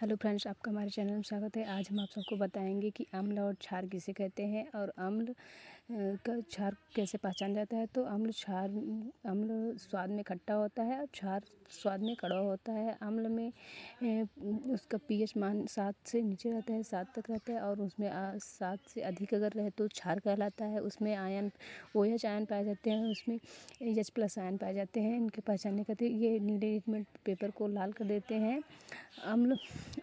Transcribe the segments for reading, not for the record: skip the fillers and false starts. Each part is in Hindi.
हेलो फ्रेंड्स, आपका हमारे चैनल में स्वागत है। आज हम आप सबको बताएंगे कि अम्ल और क्षार किसे कहते हैं और अम्ल का क्षार कैसे पहचान जाता है। तो अम्ल स्वाद में खट्टा होता है और क्षार स्वाद में कड़वा होता है। अम्ल में उसका पीएच मान 7 से नीचे रहता है, 7 तक रहता है, और उसमें 7 से अधिक अगर रहे तो क्षार कहलाता है। उसमें आयन OH आयन पाए जाते हैं, उसमें H+ आयन पाए जाते हैं। इनके पहचानने के लिए ये नीले लिटमस पेपर को लाल कर देते हैं। अम्ल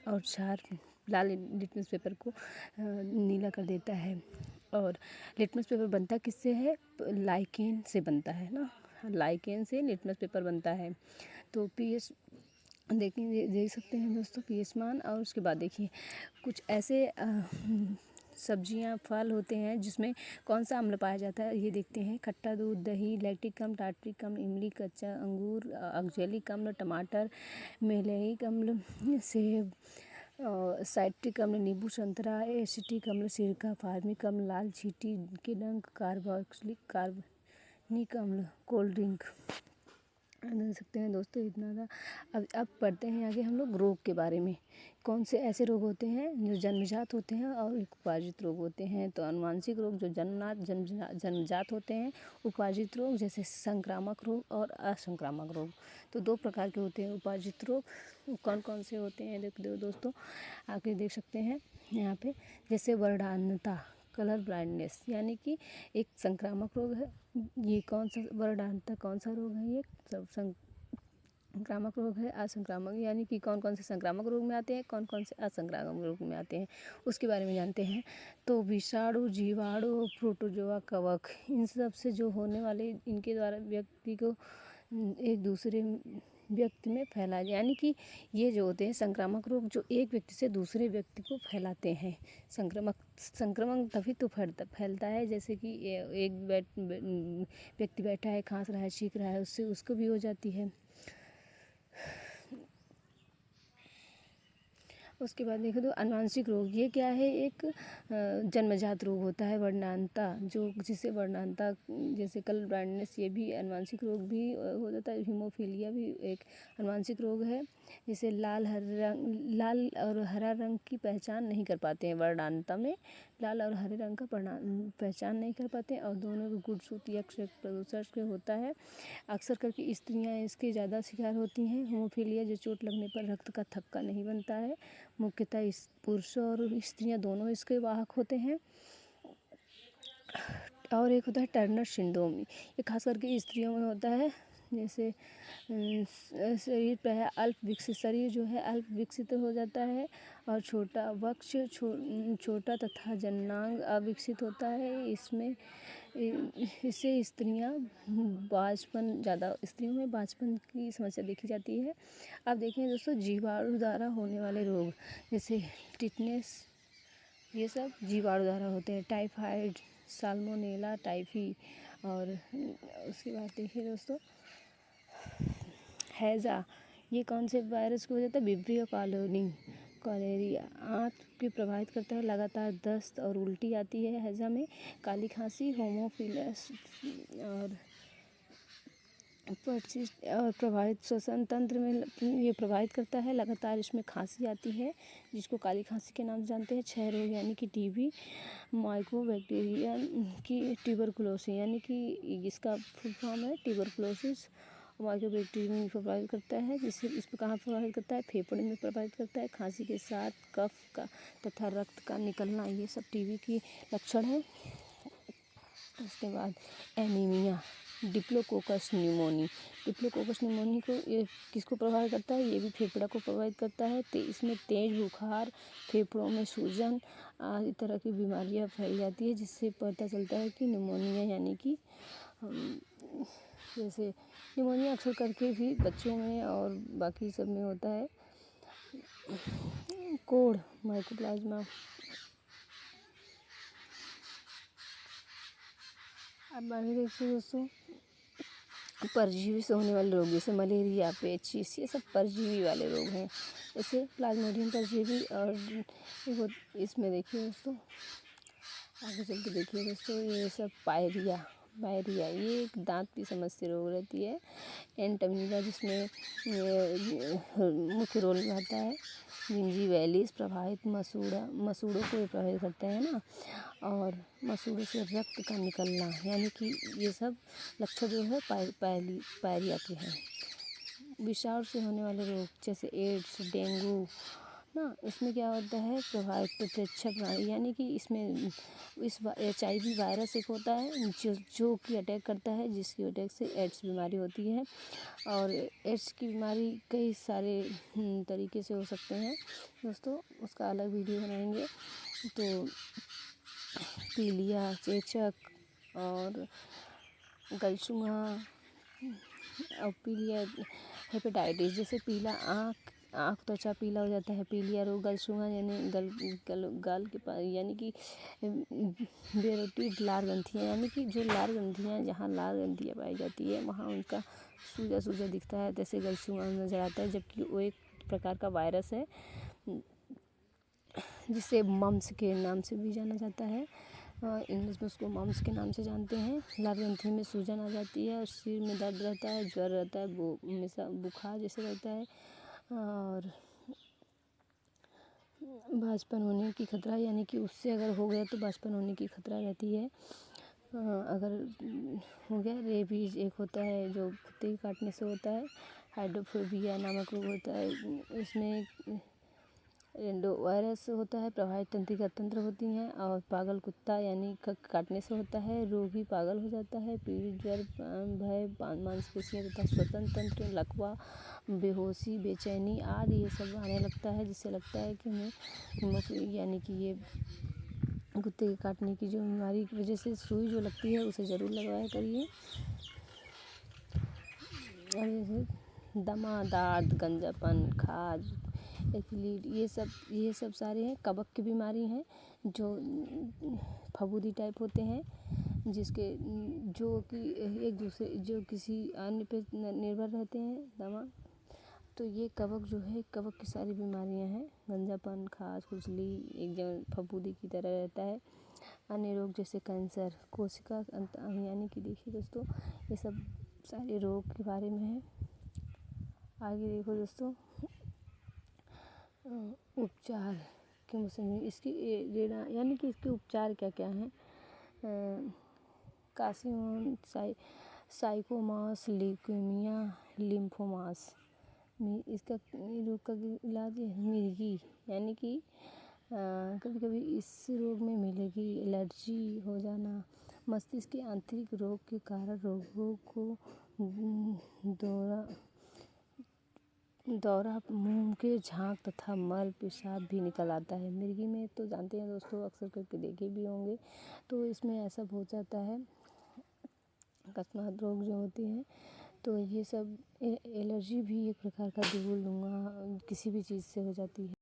और क्षार लाल लिटमस पेपर को नीला कर देता है। और लिटमस पेपर बनता किससे है? लाइकेन से बनता है ना, लाइकेन से लिटमस पेपर बनता है। तो पीएच देख सकते हैं दोस्तों, पीएच मान। और उसके बाद देखिए कुछ ऐसे सब्जियां फल होते हैं जिसमें कौन सा अम्ल पाया जाता है, ये देखते हैं। खट्टा दूध, दही, लैक्टिक अम्ल, टार्ट्रिक अम्ल, इमली, कच्चा अंगूर, ऑक्जेलिक अम्ल, टमाटर, मैलेइक अम्ल, सेब, साइट्रिक अम्ल, नींबू, संतरा, एसिटिक अम्ल, सिरका, फार्मिक अम्ल, लाल चींटी के डंक, कार्बनिक अम्ल, कोल्ड ड्रिंक। देख सकते हैं दोस्तों, इतना था। अब पढ़ते हैं आगे हम लोग रोग के बारे में। कौन से ऐसे रोग होते हैं जो जन्मजात होते हैं और एक उपार्जित रोग होते हैं। तो अनुवांशिक रोग जो जन्मजात होते हैं, उपार्जित रोग जैसे संक्रामक रोग और असंक्रामक रोग। तो 2 प्रकार के होते हैं उपार्जित रोग। कौन कौन से होते हैं देख दो दोस्तों, आगे देख सकते हैं यहाँ पे। जैसे वर्णांधता, कलर ब्लाइंडनेस, यानी कि एक संक्रामक रोग है। ये कौन सा वर्णांधता कौन सा रोग है? ये संक्रामक रोग है। असंक्रामक यानी कि कौन कौन से संक्रामक रोग में आते हैं, कौन कौन से असंक्रामक रोग में आते हैं, उसके बारे में जानते हैं। तो विषाणु, जीवाणु, प्रोटोजोआ, कवक, इन सब से जो होने वाले, इनके द्वारा व्यक्ति को एक दूसरे व्यक्ति में फैला, यानी कि ये जो होते हैं संक्रामक रोग, जो एक व्यक्ति से दूसरे व्यक्ति को फैलाते हैं। संक्रमण तभी तो फैलता है, जैसे कि एक व्यक्ति बैठा है, खांस रहा है, छींक रहा है, उससे उसको भी हो जाती है। उसके बाद देखो तो अनुवांशिक रोग, ये क्या है? एक जन्मजात रोग होता है। वर्णांधता, जो जिसे वर्णांधता जैसे कलर ब्लाइंडनेस, ये भी अनुवांशिक रोग भी हो जाता है। हीमोफीलिया भी एक अनुवांशिक रोग है। जैसे लाल और हरा रंग की पहचान नहीं कर पाते हैं। वर्णांधता में लाल और हरे रंग का पहचान नहीं कर पाते हैं, और दोनों गुणसूत्र या प्रदूषण से होता है। अक्सर करके स्त्रियां इसके ज़्यादा शिकार होती हैं। हीमोफीलिया जो चोट लगने पर रक्त का थक्का नहीं बनता है। मुख्यतः पुरुष और स्त्रियां दोनों इसके वाहक होते हैं। और एक होता है टर्नर सिंड्रोम, ये खास करके स्त्रियों में होता है। जैसे शरीर प्रायः अल्प विकसित, शरीर जो है अल्प विकसित हो जाता है, और छोटा वक्ष छोटा तथा जननांग अविकसित होता है। इससे स्त्रियों में बांझपन की समस्या देखी जाती है। अब देखें दोस्तों, जीवाणु द्वारा होने वाले रोग जैसे टिटनेस, ये सब जीवाणु द्वारा होते हैं। Typhoid, salmonella typhi. और उसके बाद देखिए दोस्तों, हैजा, ये कौन से वायरस की वजह से? विब्रियो कॉलेरिया आँख की प्रभावित करता है। लगातार दस्त और उल्टी आती है हैजा में। काली खांसी, होमोफिलस और प्रभावित श्वसन तंत्र में ये प्रभावित करता है। लगातार इसमें खांसी आती है, जिसको काली खांसी के नाम से जानते हैं। क्षय रोग यानी कि टीबी, माइकोबैक्टीरिया की ट्यूबरकुलोसिस, यानी कि इसका फुल फॉर्म है ट्यूबरकुलोसिस। माइकोबैक्टीरियम प्रभावित करता है, जिससे इस पर कहाँ प्रभावित करता है? फेफड़े में प्रभावित करता है। खांसी के साथ कफ का तथा रक्त का निकलना, ये सब टीबी की लक्षण है। उसके बाद एनीमिया, डिप्लोकोकस निमोनी को ये किसको प्रभावित करता है? ये भी फेफड़ा को प्रभावित करता है। इसमें तेज बुखार, फेफड़ों में सूजन आदि तरह की बीमारियां फैल जाती है, जिससे पता चलता है कि निमोनिया, यानी कि जैसे निमोनिया अक्सर करके भी बच्चों में और बाकी सब में होता है। कोढ़, माइकोप्लाज्मा। अब आगे देखिए दोस्तों, परजीवी से होने वाले रोग जैसे मलेरिया, पेचिस, ये सब परजीवी वाले रोग हैं। जैसे प्लाज्मोडियम परजीवी। और इसमें देखिए दोस्तों, आगे चल के देखिए दोस्तों, ये सब पायरिया डायरिया ये एक दांत की समस्या रोग रहती है। एंटमीबा जिसमें मुख्य रोल निभाता है। जिंजीविलिस प्रभावित मसूड़ों को प्रभावित करते हैं ना, और मसूड़ों से रक्त का निकलना, यानी कि ये सब लक्षण जो है पायरिया के हैं। विषाणु से होने वाले रोग जैसे एड्स, डेंगू ना, इसमें क्या होता है प्रभावित प्रतिरक्षा प्रणाली, यानी कि इसमें इस HIV वायरस एक होता है जो कि अटैक करता है, जिसकी अटैक से एड्स बीमारी होती है। और एड्स की बीमारी कई सारे तरीके से हो सकते हैं दोस्तों, उसका अलग वीडियो बनाएंगे। तो पीलिया, चेचक और गलछुआ और पीलिया, हेपेटाइटिस जैसे पीला आँख त्वचा पीला हो जाता है। पीलिया रोग, गलछुआ यानी गाल के पास, यानी कि बेरोटिड लार ग्रंथियाँ, यानी कि जो लार ग्रंथियाँ, जहाँ लार ग्रंथियाँ पाई जाती है वहाँ उनका सूजा सूजा दिखता है, जैसे गलछुआ नज़र आता है, जबकि वो एक प्रकार का वायरस है जिसे मम्स के नाम से भी जाना जाता है। इंग्लिश में उसको मम्स के नाम से जानते हैं। लार ग्रंथि में सूजन आ जाती है और सिर में दर्द रहता है, ज्वर रहता है, वो हमेशा बुखार जैसे रहता है, और बांझपन होने की खतरा, यानी कि उससे अगर हो गया तो बांझपन होने की खतरा रहती है। अगर हो गया, रेबीज एक होता है जो कुत्ते के काटने से होता है। हाइड्रोफोबिया नामक रोग होता है, इसमें रेंडो वायरस होता है, प्रभावित तंत्रिका तंत्र होती हैं, और पागल कुत्ता यानी काटने से होता है। रोगी पागल हो जाता है, पीड़ित ज्वर, भय, मांसपेशियाँ तथा श्वसन तंत्र, लकवा, बेहोशी, बेचैनी आदि ये सब आने लगता है, जिससे लगता है कि हमें यानी कि ये कुत्ते के काटने की जो बीमारी की वजह से सुई जो लगती है उसे ज़रूर लगवाया करिए। और जैसे दमा, दर्द, गंजापन, खाज, एथलीट, ये सब सारे हैं कवक की बीमारी हैं, जो फफूंदी टाइप होते हैं, जिसके जो कि एक दूसरे जो किसी अन्य पे निर्भर रहते हैं दमा। तो ये कवक जो है, कवक की सारी बीमारियां हैं। गंजापन, खाज, खुजली एक जगह फफूंदी की तरह रहता है। अन्य रोग जैसे कैंसर, कोशिका यानी कि देखिए दोस्तों, ये सब सारे रोग के बारे में है। आगे देखो दोस्तों, उपचार के मौसम में इसकी रेडा, यानी कि इसके उपचार क्या क्या हैं। Carcinoma, sarcomas, leukaemia, lymphomas. इसका रोग का इलाज है मिर्गी, यानी कि कभी कभी इस रोग में मिलेगी एलर्जी हो जाना। मस्तिष्क के आंतरिक रोग के कारण रोगों को दौरा, मुंह के झाग तथा मल पेशाब भी निकल आता है। मिर्गी में तो जानते हैं दोस्तों, अक्सर करके देखे भी होंगे, तो इसमें ऐसा हो जाता है अकस्मात रोग जो होते हैं। तो ये सब एलर्जी भी एक प्रकार का बोल दूँगा, किसी भी चीज़ से हो जाती है।